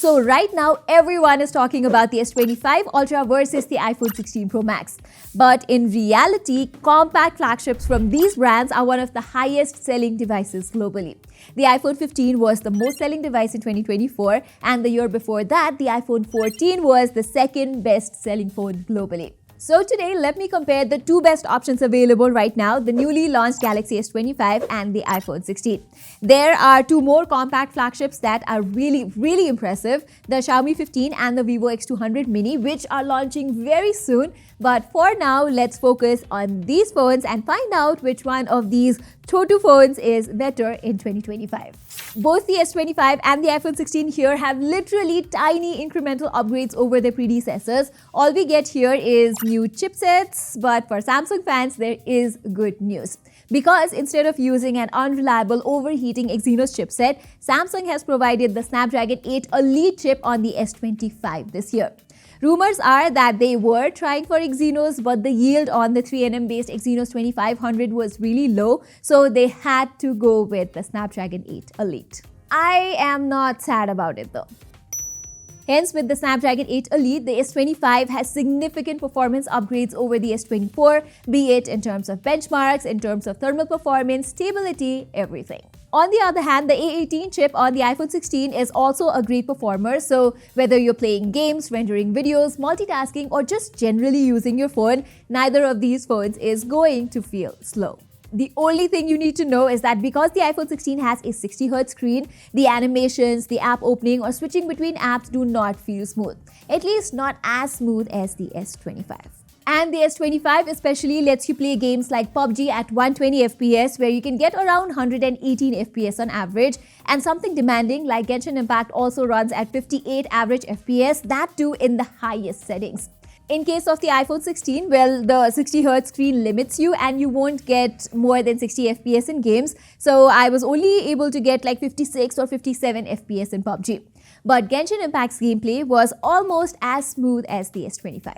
So right now, everyone is talking about the S25 Ultra versus the iPhone 16 Pro Max. But in reality, compact flagships from these brands are one of the highest selling devices globally. The iPhone 15 was the most selling device in 2024, and the year before that, the iPhone 14 was the second best selling phone globally. So today, let me compare the two best options available right now, the newly launched Galaxy S25 and the iPhone 16. There are two more compact flagships that are really impressive, the Xiaomi 15 and the Vivo X200 Mini, which are launching very soon. But for now, let's focus on these phones and find out which one of these two phones is better in 2025. Both the S25 and the iPhone 16 here have literally tiny incremental upgrades over their predecessors. All we get here is new chipsets, but for Samsung fans, there is good news. Because instead of using an unreliable overheating Exynos chipset, Samsung has provided the Snapdragon 8 Elite chip on the S25 this year. Rumors are that they were trying for Exynos, but the yield on the 3nm based Exynos 2500 was really low, so they had to go with the Snapdragon 8 Elite. I am not sad about it though. Hence, with the Snapdragon 8 Elite, the S25 has significant performance upgrades over the S24, be it in terms of benchmarks, in terms of thermal performance, stability, everything. On the other hand, the A18 chip on the iPhone 16 is also a great performer, so whether you're playing games, rendering videos, multitasking, or just generally using your phone, neither of these phones is going to feel slow. The only thing you need to know is that because the iPhone 16 has a 60Hz screen, the animations, the app opening, or switching between apps do not feel smooth. At least not as smooth as the S25. And the S25 especially lets you play games like PUBG at 120 FPS, where you can get around 118 FPS on average, and something demanding like Genshin Impact also runs at 58 average FPS, that too in the highest settings. In case of the iPhone 16, well, the 60Hz screen limits you and you won't get more than 60 FPS in games. So I was only able to get like 56 or 57 FPS in PUBG. But Genshin Impact's gameplay was almost as smooth as the S25.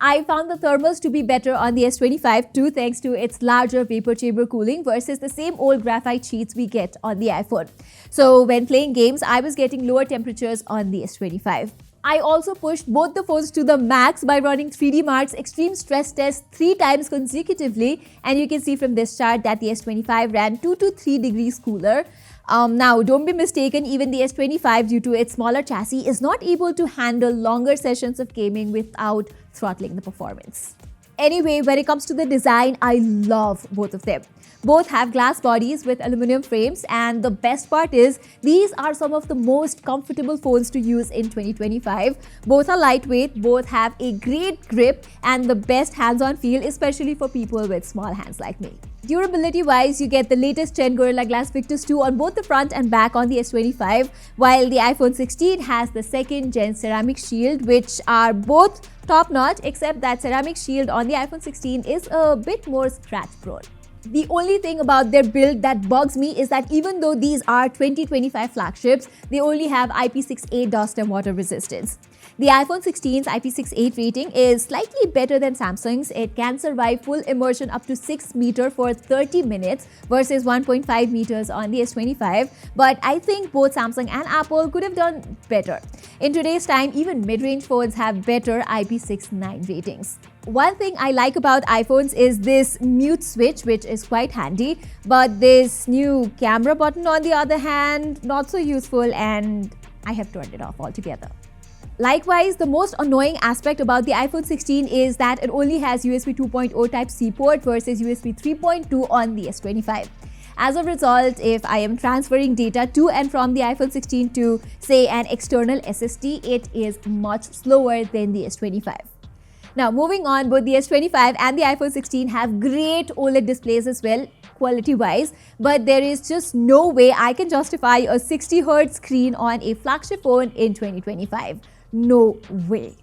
I found the thermals to be better on the S25 too, thanks to its larger vapor chamber cooling versus the same old graphite sheets we get on the iPhone. So when playing games, I was getting lower temperatures on the S25. I also pushed both the phones to the max by running 3D Mark's extreme stress test 3 times consecutively, and you can see from this chart that the S25 ran 2 to 3 degrees cooler. Now, don't be mistaken, even the S25, due to its smaller chassis, is not able to handle longer sessions of gaming without throttling the performance. Anyway, when it comes to the design, I love both of them. Both have glass bodies with aluminum frames, and the best part is these are some of the most comfortable phones to use in 2025. Both are lightweight, both have a great grip and the best hands-on feel, especially for people with small hands like me. Durability-wise, you get the latest Gen Gorilla Glass Victus 2 on both the front and back on the S25, while the iPhone 16 has the 2nd Gen Ceramic Shield, which are both top-notch, except that Ceramic Shield on the iPhone 16 is a bit more scratch-prone. The only thing about their build that bugs me is that even though these are 2025 flagships, they only have IP68 dust and water resistance. The iPhone 16's IP68 rating is slightly better than Samsung's. It can survive full immersion up to 6 meters for 30 minutes versus 1.5 meters on the S25. But I think both Samsung and Apple could have done better. In today's time, even mid-range phones have better IP69 ratings. One thing I like about iPhones is this mute switch, which is quite handy, but this new camera button on the other hand, not so useful, and I have turned it off altogether. Likewise, the most annoying aspect about the iPhone 16 is that it only has USB 2.0 Type-C port versus USB 3.2 on the S25. As a result, if I am transferring data to and from the iPhone 16 to, say, an external SSD, it is much slower than the S25. Now, moving on, both the S25 and the iPhone 16 have great OLED displays as well, quality-wise, but there is just no way I can justify a 60Hz screen on a flagship phone in 2025. No way.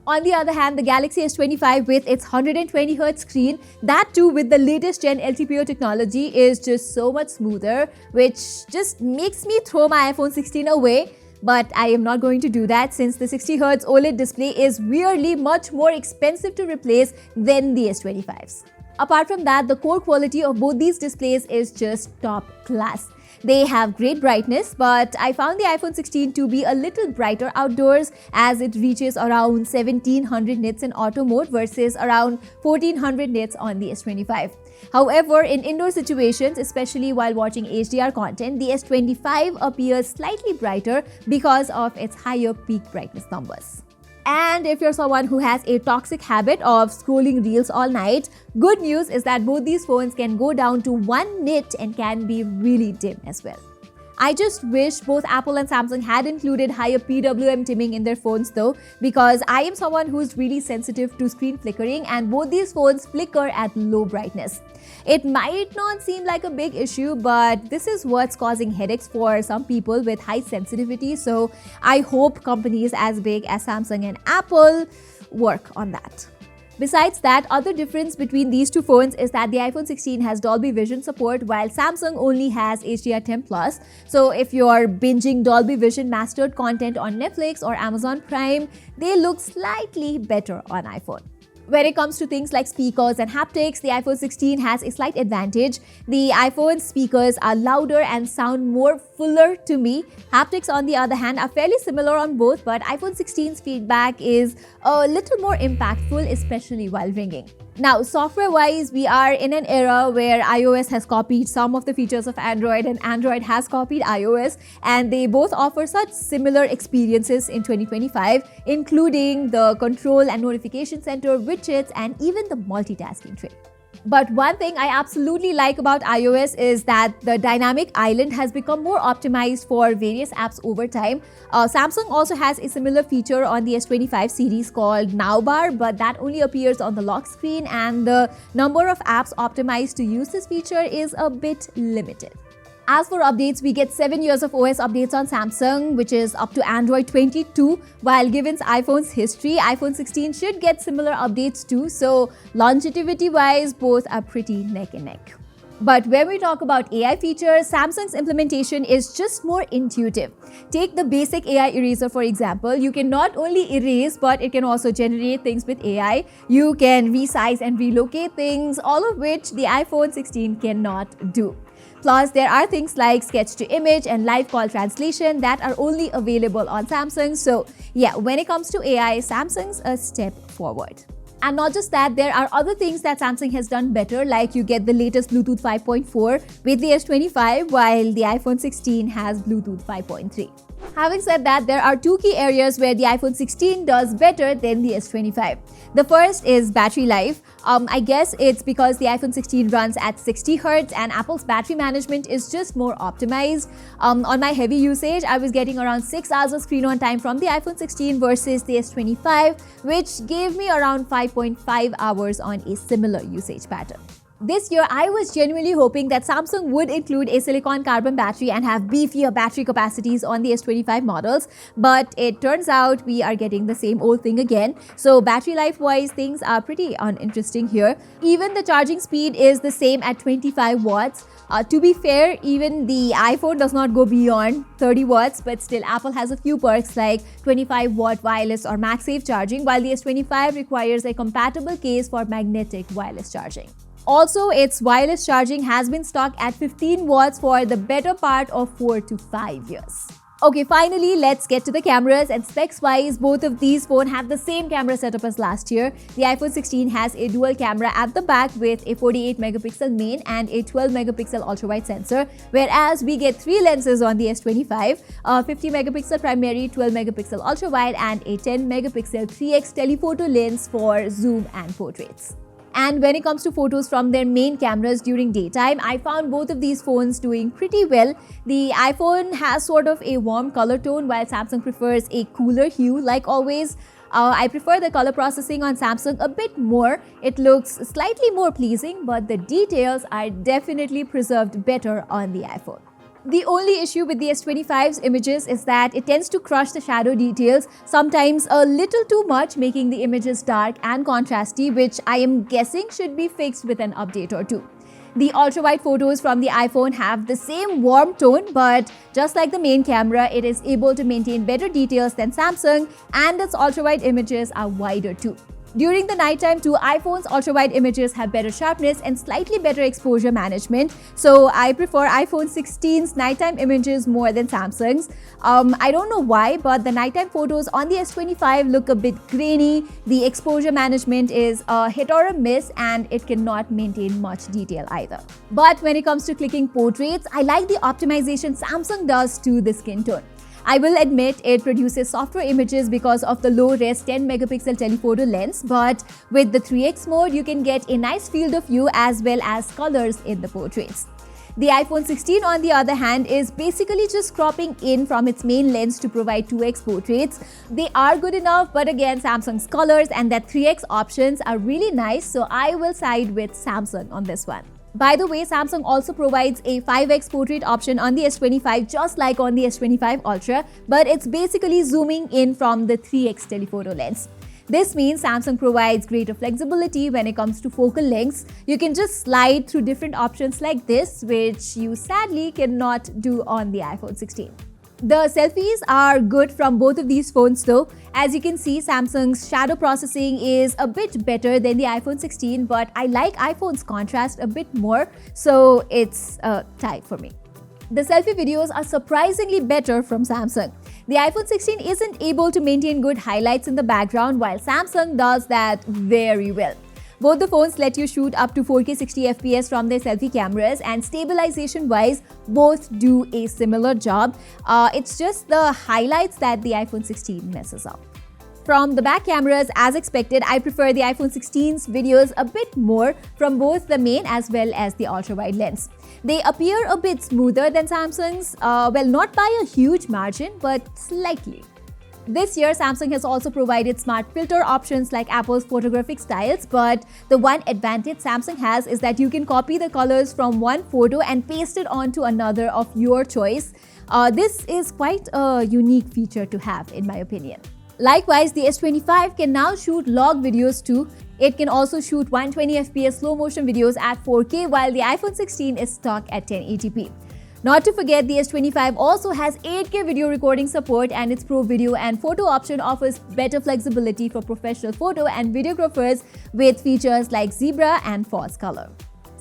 On the other hand, the Galaxy S25 with its 120Hz screen, that too with the latest Gen LTPO technology, is just so much smoother, which just makes me throw my iPhone 16 away. But I am not going to do that since the 60Hz OLED display is weirdly much more expensive to replace than the S25s. Apart from that, the core quality of both these displays is just top class. They have great brightness, but I found the iPhone 16 to be a little brighter outdoors as it reaches around 1700 nits in auto mode versus around 1400 nits on the S25. However, in indoor situations, especially while watching HDR content, the S25 appears slightly brighter because of its higher peak brightness numbers. And if you're someone who has a toxic habit of scrolling reels all night, good news is that both these phones can go down to 1 nit and can be really dim as well. I just wish both Apple and Samsung had included higher PWM dimming in their phones though, because I am someone who's really sensitive to screen flickering and both these phones flicker at low brightness. It might not seem like a big issue, but this is what's causing headaches for some people with high sensitivity, so I hope companies as big as Samsung and Apple work on that. Besides that, other difference between these two phones is that the iPhone 16 has Dolby Vision support while Samsung only has HDR10+. So if you're binging Dolby Vision mastered content on Netflix or Amazon Prime, they look slightly better on iPhone. When it comes to things like speakers and haptics, the iPhone 16 has a slight advantage. The iPhone speakers are louder and sound more fuller to me. Haptics, on the other hand, are fairly similar on both, but iPhone 16's feedback is a little more impactful, especially while ringing. Now, software-wise, we are in an era where iOS has copied some of the features of Android and Android has copied iOS, and they both offer such similar experiences in 2025, including the control and notification center, widgets, and even the multitasking tray. But one thing I absolutely like about iOS is that the dynamic island has become more optimized for various apps over time. Samsung also has a similar feature on the S25 series called Nowbar, but that only appears on the lock screen and the number of apps optimized to use this feature is a bit limited. As for updates, we get 7 years of OS updates on Samsung, which is up to Android 22, while given iPhone's history, iPhone 16 should get similar updates too, so longevity-wise, both are pretty neck and neck. But when we talk about AI features, Samsung's implementation is just more intuitive. Take the basic AI eraser for example. You can not only erase, but it can also generate things with AI. You can resize and relocate things, all of which the iPhone 16 cannot do. Plus, there are things like sketch to image and live call translation that are only available on Samsung. So yeah, when it comes to AI, Samsung's a step forward. And not just that, there are other things that Samsung has done better, like you get the latest Bluetooth 5.4 with the S25, while the iPhone 16 has Bluetooth 5.3. Having said that, there are two key areas where the iPhone 16 does better than the S25. The first is battery life. I guess it's because the iPhone 16 runs at 60 Hz and Apple's battery management is just more optimized. On my heavy usage, I was getting around 6 hours of screen on time from the iPhone 16 versus the S25, which gave me around 5.5 hours on a similar usage pattern. This year, I was genuinely hoping that Samsung would include a silicon carbon battery and have beefier battery capacities on the S25 models, but it turns out we are getting the same old thing again. So battery life-wise, things are pretty uninteresting here. Even the charging speed is the same at 25 watts. To be fair, even the iPhone does not go beyond 30 watts, but still Apple has a few perks like 25-watt wireless or MagSafe charging, while the S25 requires a compatible case for magnetic wireless charging. Also, its wireless charging has been stuck at 15 watts for the better part of 4 to 5 years. Okay, finally, let's get to the cameras, and specs-wise, both of these phones have the same camera setup as last year. The iPhone 16 has a dual camera at the back with a 48 megapixel main and a 12 megapixel ultra-wide sensor, whereas we get 3 lenses on the S25, a 50 megapixel primary, 12 megapixel ultra-wide, and a 10 megapixel 3x telephoto lens for zoom and portraits. And when it comes to photos from their main cameras during daytime, I found both of these phones doing pretty well. The iPhone has sort of a warm color tone while Samsung prefers a cooler hue like always. I prefer the color processing on Samsung a bit more. It looks slightly more pleasing, but the details are definitely preserved better on the iPhone. The only issue with the S25's images is that it tends to crush the shadow details, sometimes a little too much, making the images dark and contrasty, which I am guessing should be fixed with an update or two. The ultra-wide photos from the iPhone have the same warm tone, but just like the main camera, it is able to maintain better details than Samsung, and its ultra-wide images are wider too. During the nighttime too, iPhone's ultra-wide images have better sharpness and slightly better exposure management. So I prefer iPhone 16's nighttime images more than Samsung's. I don't know why, but the nighttime photos on the S25 look a bit grainy. The exposure management is a hit or a miss, and it cannot maintain much detail either. But when it comes to clicking portraits, I like the optimization Samsung does to the skin tone. I will admit it produces softer images because of the low-res 10-megapixel telephoto lens, but with the 3x mode, you can get a nice field of view as well as colors in the portraits. The iPhone 16, on the other hand, is basically just cropping in from its main lens to provide 2x portraits. They are good enough, but again, Samsung's colors and that 3x options are really nice, so I will side with Samsung on this one. By the way, Samsung also provides a 5x portrait option on the S25, just like on the S25 Ultra, but it's basically zooming in from the 3x telephoto lens. This means Samsung provides greater flexibility when it comes to focal lengths. You can just slide through different options like this, which you sadly cannot do on the iPhone 16. The selfies are good from both of these phones though. As you can see, Samsung's shadow processing is a bit better than the iPhone 16, but I like iPhone's contrast a bit more, so it's a tie for me. The selfie videos are surprisingly better from Samsung. The iPhone 16 isn't able to maintain good highlights in the background, while Samsung does that very well. Both the phones let you shoot up to 4K 60fps from their selfie cameras, and stabilization-wise, both do a similar job. It's just the highlights that the iPhone 16 messes up. From the back cameras, as expected, I prefer the iPhone 16's videos a bit more from both the main as well as the ultra-wide lens. They appear a bit smoother than Samsung's, well, not by a huge margin, but slightly. This year, Samsung has also provided smart filter options like Apple's photographic styles, but the one advantage Samsung has is that you can copy the colors from one photo and paste it onto another of your choice. This is quite a unique feature to have, in my opinion. Likewise, the S25 can now shoot log videos too. It can also shoot 120fps slow motion videos at 4K, while the iPhone 16 is stuck at 1080p. Not to forget, the S25 also has 8K video recording support, and its Pro Video and Photo option offers better flexibility for professional photo and videographers with features like Zebra and False Color.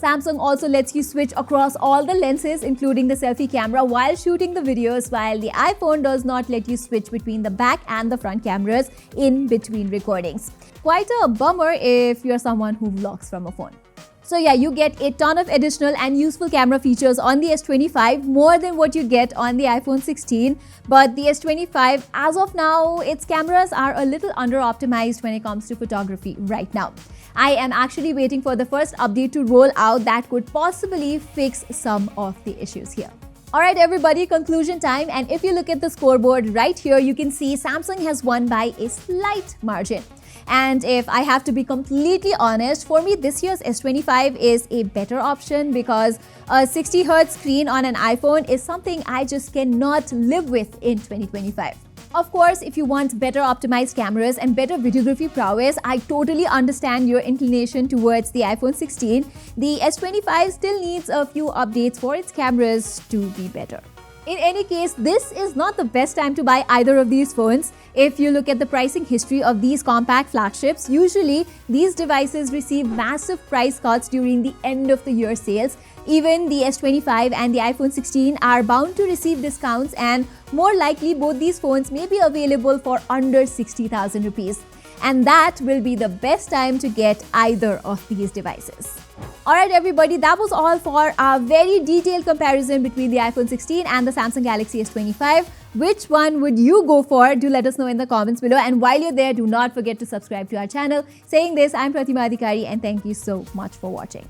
Samsung also lets you switch across all the lenses, including the selfie camera, while shooting the videos, while the iPhone does not let you switch between the back and the front cameras in between recordings. Quite a bummer if you're someone who vlogs from a phone. So yeah, you get a ton of additional and useful camera features on the S25, more than what you get on the iPhone 16. But the S25, as of now, its cameras are a little under-optimized when it comes to photography right now. I am actually waiting for the first update to roll out that could possibly fix some of the issues here. Alright everybody, conclusion time, and if you look at the scoreboard right here, you can see Samsung has won by a slight margin. And if I have to be completely honest, for me this year's S25 is a better option because a 60Hz screen on an iPhone is something I just cannot live with in 2025. Of course, if you want better optimized cameras and better videography prowess, I totally understand your inclination towards the iPhone 16. The S25 still needs a few updates for its cameras to be better. In any case, this is not the best time to buy either of these phones. If you look at the pricing history of these compact flagships, usually these devices receive massive price cuts during the end of the year sales. Even the S25 and the iPhone 16 are bound to receive discounts, and more likely both these phones may be available for under 60,000 rupees. And that will be the best time to get either of these devices. Alright everybody, that was all for our very detailed comparison between the iPhone 16 and the Samsung Galaxy S25. Which one would you go for? Do let us know in the comments below. And while you're there, do not forget to subscribe to our channel. Saying this, I'm Pratima and thank you so much for watching.